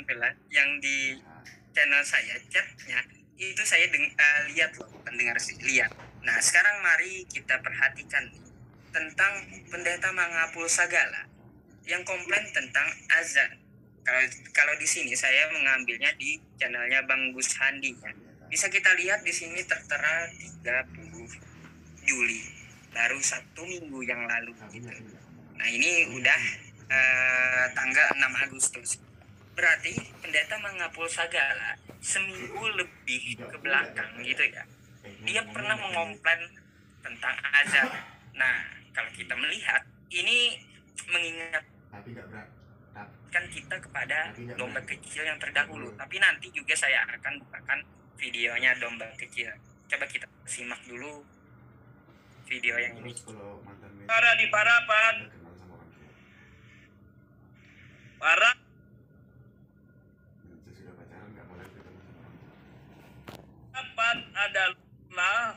kebetulan yang di channel saya chatnya itu saya lihat loh, pendengar lihat. Nah sekarang mari kita perhatikan tentang Pendeta Mangapul Sagala yang komplain tentang azan. Kalau di sini saya mengambilnya di channelnya Bang Gus Handi ya. Bisa kita lihat di sini tertera 30 Juli, baru 1 minggu yang lalu gitu. Nah ini udah tanggal 6 Agustus. Berarti Pendeta Mangapul Sagala seminggu lebih ke belakang gitu ya, dia pernah mengomplain tentang azan. Nah kalau kita melihat ini mengingatkan kita kepada domba kecil yang terdahulu. Tapi nanti juga saya akan bukakan videonya domba kecil. Coba kita simak dulu video yang ini. Para di Parapan, para Parapan adalah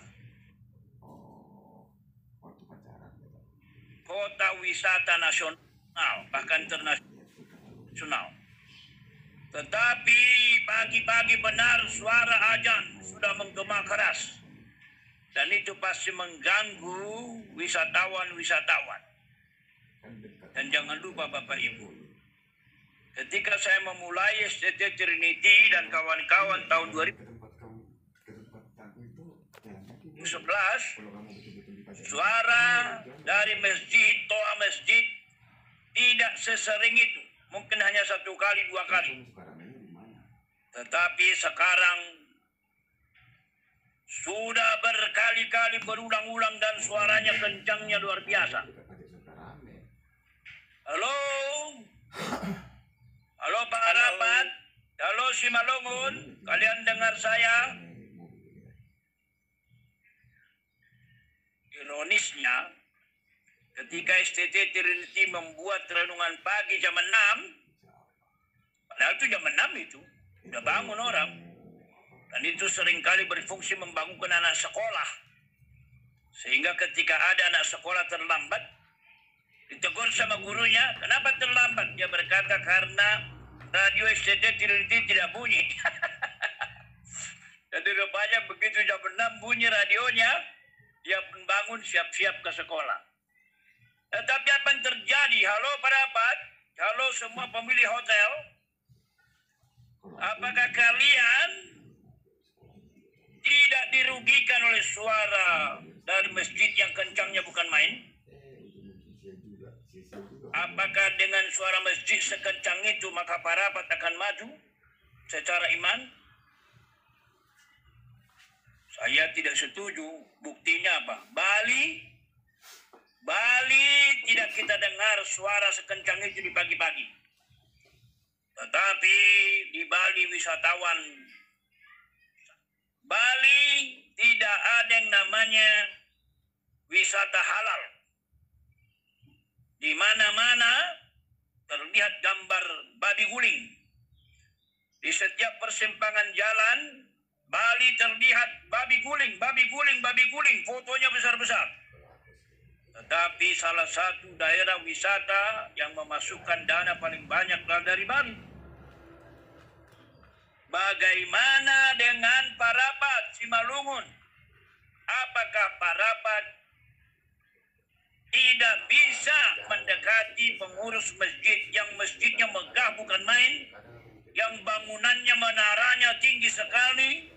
kota wisata nasional, bahkan internasional. Tetapi pagi-pagi benar suara azan sudah menggema keras. Dan itu pasti mengganggu wisatawan-wisatawan. Dan jangan lupa Bapak Ibu, ketika saya memulai STT Trinity dan kawan-kawan tahun 2011, suara dari masjid, toa masjid tidak sesering itu. Mungkin hanya 1 kali, 2 kali. Tetapi sekarang sudah berkali-kali berulang-ulang dan suaranya kencangnya luar biasa. Halo? Halo Pak Rapat? Halo Simalungun? Kalian dengar saya? Ironisnya, ketika STT Trinity membuat renungan pagi jam 6, padahal itu jam 6 itu, udah bangun orang. Dan itu seringkali berfungsi membangunkan anak sekolah. Sehingga ketika ada anak sekolah terlambat, ditegur sama gurunya, kenapa terlambat? Dia berkata karena radio STT Trinity tidak bunyi. Jadi rupanya begitu jam 6 bunyi radionya, dia pun bangun siap-siap ke sekolah. Tetapi apa yang terjadi? Halo para Rapat, halo semua pemilik hotel. Apakah kalian tidak dirugikan oleh suara dari masjid yang kencangnya bukan main? Apakah dengan suara masjid sekencang itu maka para Rapat akan maju secara iman? Saya tidak setuju. Buktinya apa? Bali tidak kita dengar suara sekencang itu di pagi-pagi. Tetapi di Bali wisatawan, Bali tidak ada yang namanya wisata halal. Di mana-mana terlihat gambar babi guling. Di setiap persimpangan jalan Bali terlihat babi guling, fotonya besar-besar. Tetapi salah satu daerah wisata yang memasukkan dana paling banyak dari Bali. Bagaimana dengan Pak Rapat Simalungun? Apakah Pak Rapat tidak bisa mendekati pengurus masjid yang masjidnya megah bukan main, yang bangunannya menaranya tinggi sekali?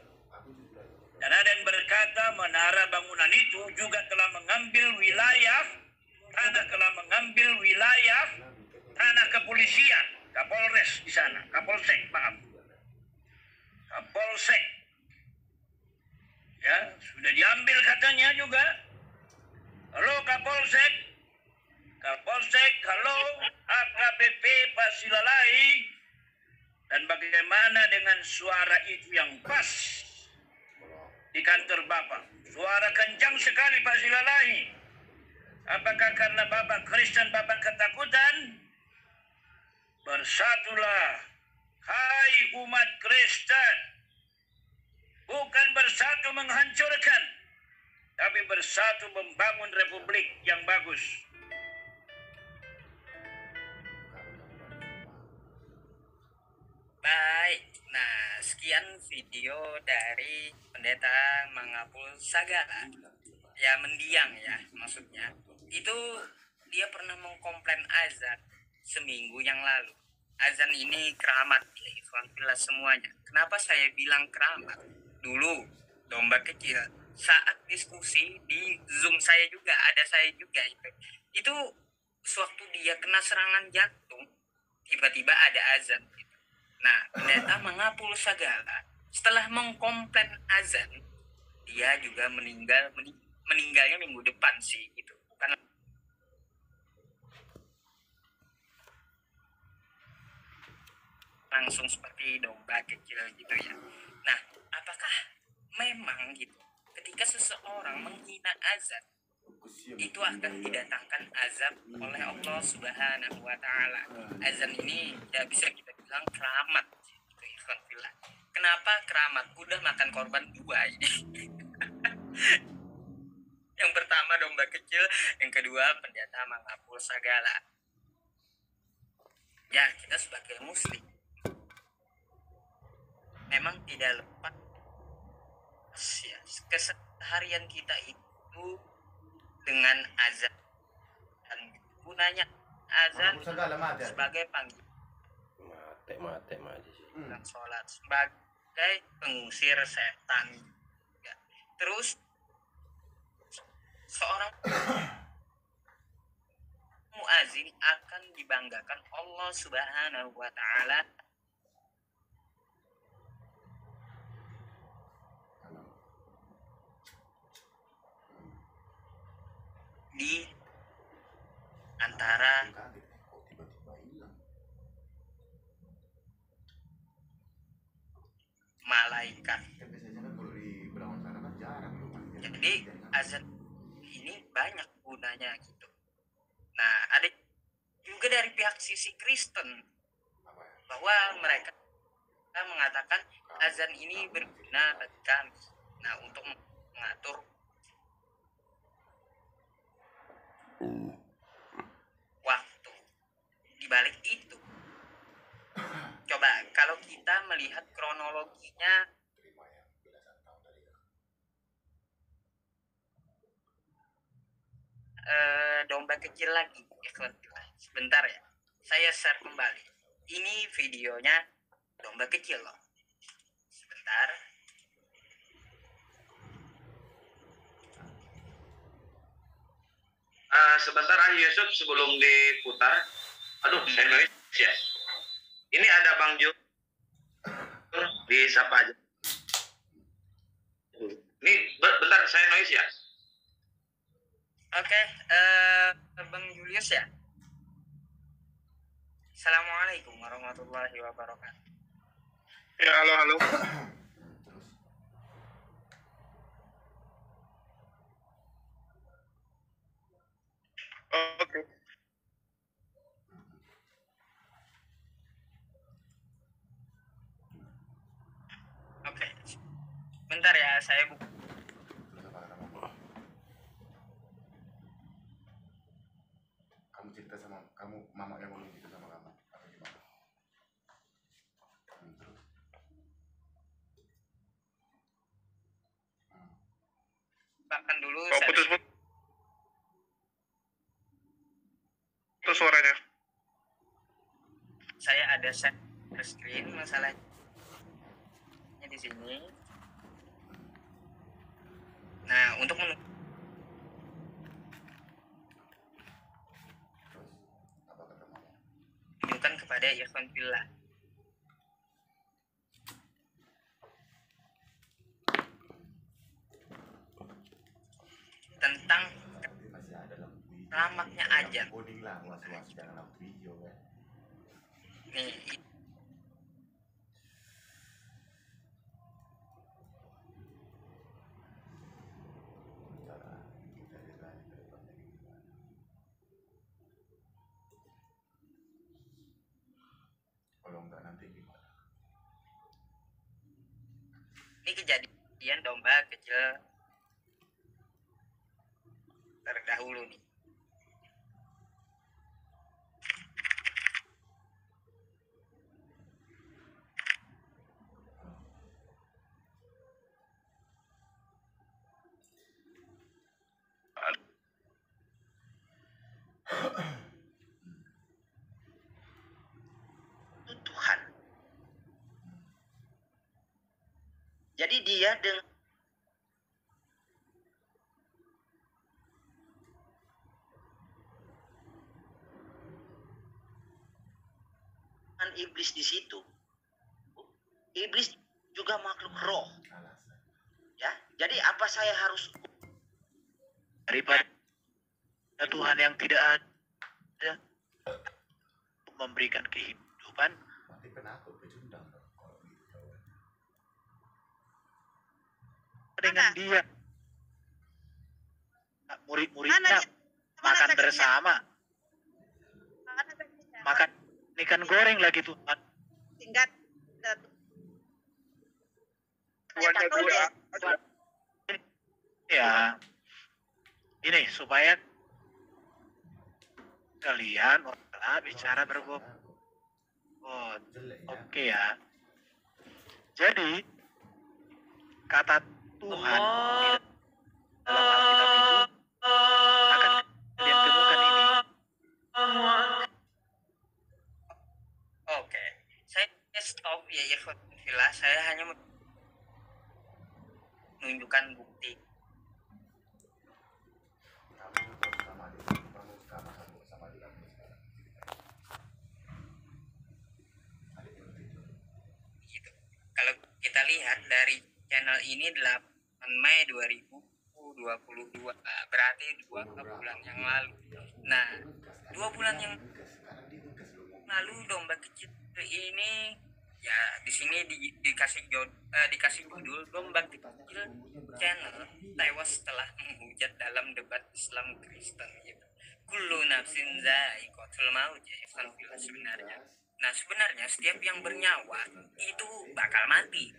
Dan ada yang berkata menara bangunan itu juga telah mengambil wilayah tanah kepolisian, Kapolres di sana, Kapolsek. Ya, sudah diambil katanya juga. Halo Kapolsek, halo AKBP Pak Silalahi. Dan bagaimana dengan suara itu yang pas di kantor Bapak? Suara kencang sekali Pak Silalahi. Apakah karena Bapak Kristen Bapak ketakutan? Bersatulah, hai umat Kristen. Bukan bersatu menghancurkan, tapi bersatu membangun republik yang bagus. sekian video dari pendeta Mangapul Sagala, ya mendiang ya maksudnya. Itu dia pernah mengkomplain azan seminggu yang lalu. Azan ini keramat ya ikhwan fillah semuanya. Kenapa saya bilang keramat? Dulu domba kecil saat diskusi di Zoom saya juga, ada saya juga itu sewaktu dia kena serangan jantung tiba-tiba ada azan gitu. Nah, pendeta Mangapul Sagala setelah mengkomplain azan, dia juga meninggalnya minggu depan sih gitu. Bukan langsung seperti domba kecil gitu ya. Nah, apakah memang gitu ketika seseorang menghina azan itu akan didatangkan azab oleh Allah Subhanahu wa taala? Azan ini ya bisa kita bilang keramat gitu ikhwan fillah. Kenapa keramat? Udah makan korban dua ini. Yang pertama domba kecil, yang kedua pendeta Mangapul Sagala. Ya, kita sebagai muslim memang tidak lepas ya keseharian kita itu dengan azan. Dan gunanya azan sebagai panggilan dan sholat, sebagai pengusir setan. Ya. Terus seorang muazin akan dibanggakan Allah Subhanahu wa taala di antara malaikat. Jadi azan ini banyak gunanya gitu. Nah, ada juga dari pihak sisi Kristen bahwa mereka mengatakan azan ini berguna bagi kami. Nah, untuk mengatur waktu. Di balik itu, coba kalau kita melihat kronologinya domba kecil lagi. Sebentar ya, saya share kembali. Ini videonya domba kecil loh. Sebentar. Sebentar Yusuf sebelum diputar. Aduh, saya nulis ya. Ini ada Bang Jo. Disapa aja. Ini bentar saya noise ya. Oke, Bang Julius ya. Assalamualaikum warahmatullahi wabarakatuh. Ya, halo. Oke. Oke. Bentar ya, saya buka. Kamu cerita sama kamu, mama yang ngomong gitu sama kamu atau gimana? Terus. Bahkan dulu Putus suaranya. saya ada share screen masalahnya di sini. Nah, untuk Terus apa kata mama? menunjukkan kepada ikhwan fillah tentang Nanti masih ada dalam video. keramatnya azan. Coding lah, was-was jangan dalam video kan. Nih, Cara kita desain ke depannya gimana? Kalau enggak nanti gimana? ini kejadian domba kecil terdahulu nih. Jadi dia dengan iblis di situ. Iblis juga makhluk roh. Ya, jadi apa saya harus daripada Tuhan yang tidak ada memberikan kehidupan Mati penakut pecundang dong kalau gitu. dengan dia murid-muridnya makan bersama, makan ikan goreng lagi Tuhan. Tingkat Ya, ini supaya kalian bicara berbobot. Oke ya. Jadi kata Tuhan di dalam Alkitab itu akan kalian temukan ini. Oke, saya stop ya ikhwan fillah. Saya hanya menunjukkan bukti. Gitu. Kalau kita lihat dari channel ini 8 Mei 2022, berarti 2 bulan yang lalu. Nah, 2 bulan yang lalu domba kecil ini ya di sini dikasih judul domba kecil channel tewas setelah menghujat dalam debat Islam Kristen gitu. Kullu nafsin za'iqatul maut ya ikhwan fillah sebenarnya. Nah, sebenarnya setiap yang bernyawa itu bakal mati.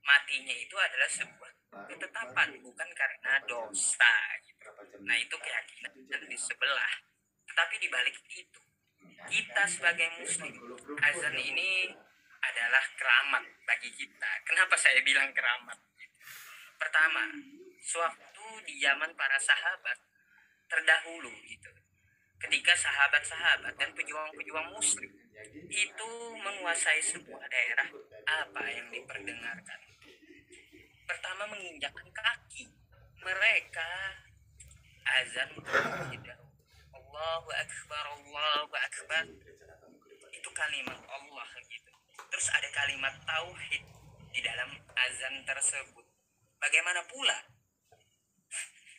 Matinya itu adalah sebuah ketetapan, bukan karena dosa gitu. Nah, itu keyakinan di sebelah. Tetapi di balik itu, kita sebagai muslim, azan ini adalah keramat bagi kita. Kenapa saya bilang keramat? Pertama, sewaktu di zaman para sahabat terdahulu gitu, ketika sahabat-sahabat dan pejuang-pejuang muslim itu menguasai sebuah daerah, apa yang diperdengarkan? Pertama, menginjakkan kaki mereka azan tidak. Allahu Akbar, Allahu Akbar, itu kalimat Allah gitu. Terus ada kalimat tauhid di dalam azan tersebut. Bagaimana pula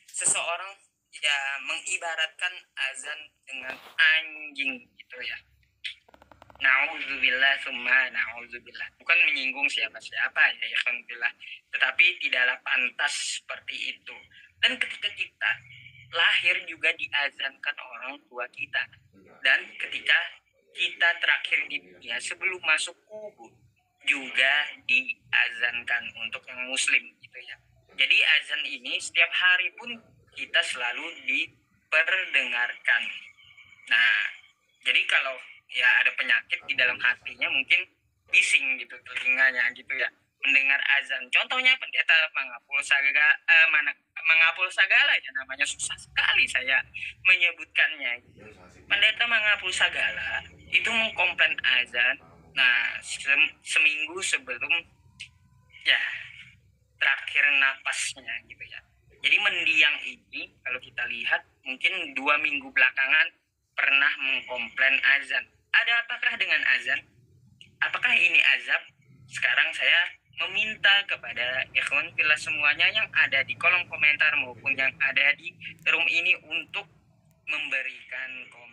seseorang ya mengibaratkan azan dengan anjing gitu ya. Na'udzubillah summa na'udzubillah. Bukan menyinggung siapa-siapa ya alhamdulillah, tetapi tidaklah pantas seperti itu. Dan ketika kita lahir juga diazankan orang tua kita, dan ketika kita terakhir di dunia sebelum masuk kubur juga diazankan untuk yang muslim gitu ya. Jadi azan ini setiap hari pun kita selalu diperdengarkan. Nah, jadi kalau ya ada penyakit di dalam hatinya, mungkin bising gitu telinganya gitu ya, mendengar azan. Contohnya pendeta Mangapul Sagala ya, namanya susah sekali saya menyebutkannya. Pendeta Mangapul Sagala itu mengkomplain azan. Nah, seminggu sebelum ya terakhir napasnya gitu ya. Jadi mendiang ini kalau kita lihat mungkin 2 minggu belakangan pernah mengkomplain azan. Ada apakah dengan azan? Apakah ini azab? Sekarang saya meminta kepada ikhwan fillah semuanya yang ada di kolom komentar maupun yang ada di room ini untuk memberikan komentar.